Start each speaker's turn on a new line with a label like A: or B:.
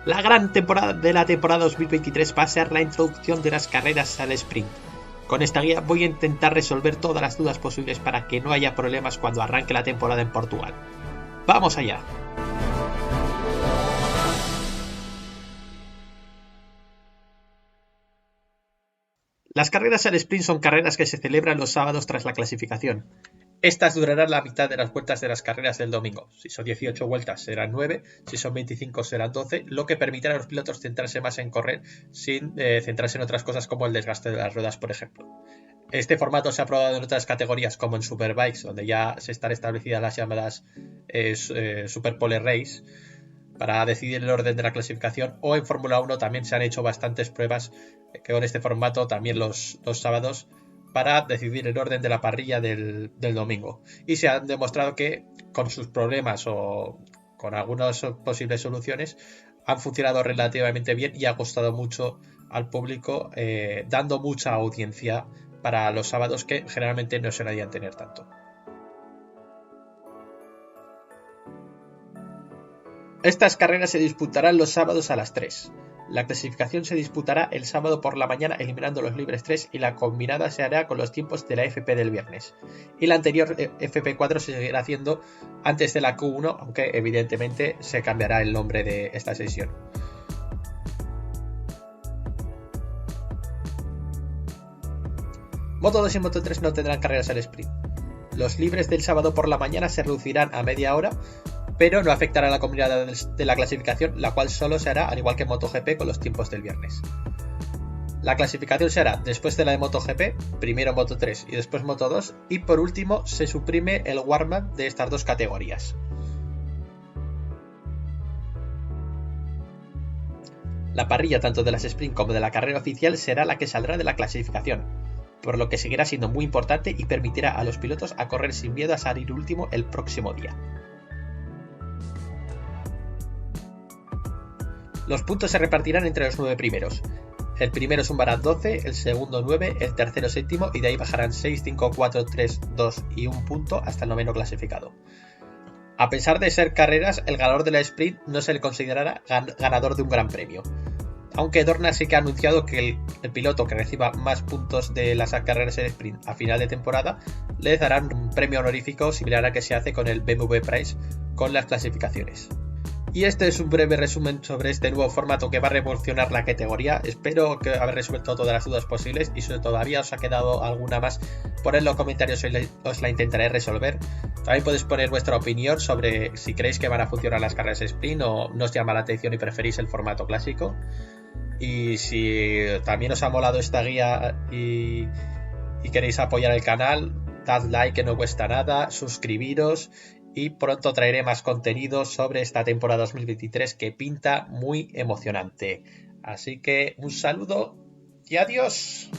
A: La gran temporada de la temporada 2023 va a ser la introducción de las carreras al sprint. Con esta guía voy a intentar resolver todas las dudas posibles para que no haya problemas cuando arranque la temporada en Portugal. ¡Vamos allá! Las carreras al sprint son carreras que se celebran los sábados tras la clasificación. Estas durarán la mitad de las vueltas de las carreras del domingo. Si son 18 vueltas serán 9, si son 25 serán 12, lo que permitirá a los pilotos centrarse más en correr sin centrarse en otras cosas como el desgaste de las ruedas, por ejemplo. Este formato se ha probado en otras categorías como en Superbikes, donde ya se están establecidas las llamadas Super Pole Race para decidir el orden de la clasificación, o en Fórmula 1 también se han hecho bastantes pruebas con este formato también los sábados para decidir el orden de la parrilla del domingo, y se han demostrado que con sus problemas o con algunas posibles soluciones han funcionado relativamente bien y ha gustado mucho al público, dando mucha audiencia para los sábados que generalmente no solían tener tanto. Estas carreras se disputarán los sábados a las 3. La clasificación se disputará el sábado por la mañana eliminando los libres 3 y la combinada se hará con los tiempos de la FP del viernes. Y la anterior FP4 se seguirá haciendo antes de la Q1, aunque evidentemente se cambiará el nombre de esta sesión. Moto 2 y Moto 3 no tendrán carreras al sprint. Los libres del sábado por la mañana se reducirán a media hora, pero no afectará a la combinada de la clasificación, la cual solo se hará al igual que MotoGP con los tiempos del viernes. La clasificación se hará después de la de MotoGP, primero Moto 3 y después Moto 2, y por último se suprime el warm-up de estas dos categorías. La parrilla tanto de las sprint como de la carrera oficial será la que saldrá de la clasificación, por lo que seguirá siendo muy importante y permitirá a los pilotos a correr sin miedo a salir último el próximo día. Los puntos se repartirán entre los 9 primeros. El primero sumará 12, el segundo 9, el tercero 7 y de ahí bajarán 6, 5, 4, 3, 2 y 1 punto hasta el noveno clasificado. A pesar de ser carreras, el ganador de la sprint no se le considerará ganador de un gran premio. Aunque Dorna sí que ha anunciado que el piloto que reciba más puntos de las carreras en sprint a final de temporada le darán un premio honorífico similar a que se hace con el BMW Prize con las clasificaciones. Y este es un breve resumen sobre este nuevo formato que va a revolucionar la categoría. Espero que haber resuelto todas las dudas posibles, y si todavía os ha quedado alguna más, poned en los comentarios y os la intentaré resolver. También podéis poner vuestra opinión sobre si creéis que van a funcionar las carreras sprint o no os llama la atención y preferís el formato clásico. Y si también os ha molado esta guía y queréis apoyar el canal, dad like, que no cuesta nada, suscribiros, y pronto traeré más contenido sobre esta temporada 2023 que pinta muy emocionante. Así que un saludo y adiós.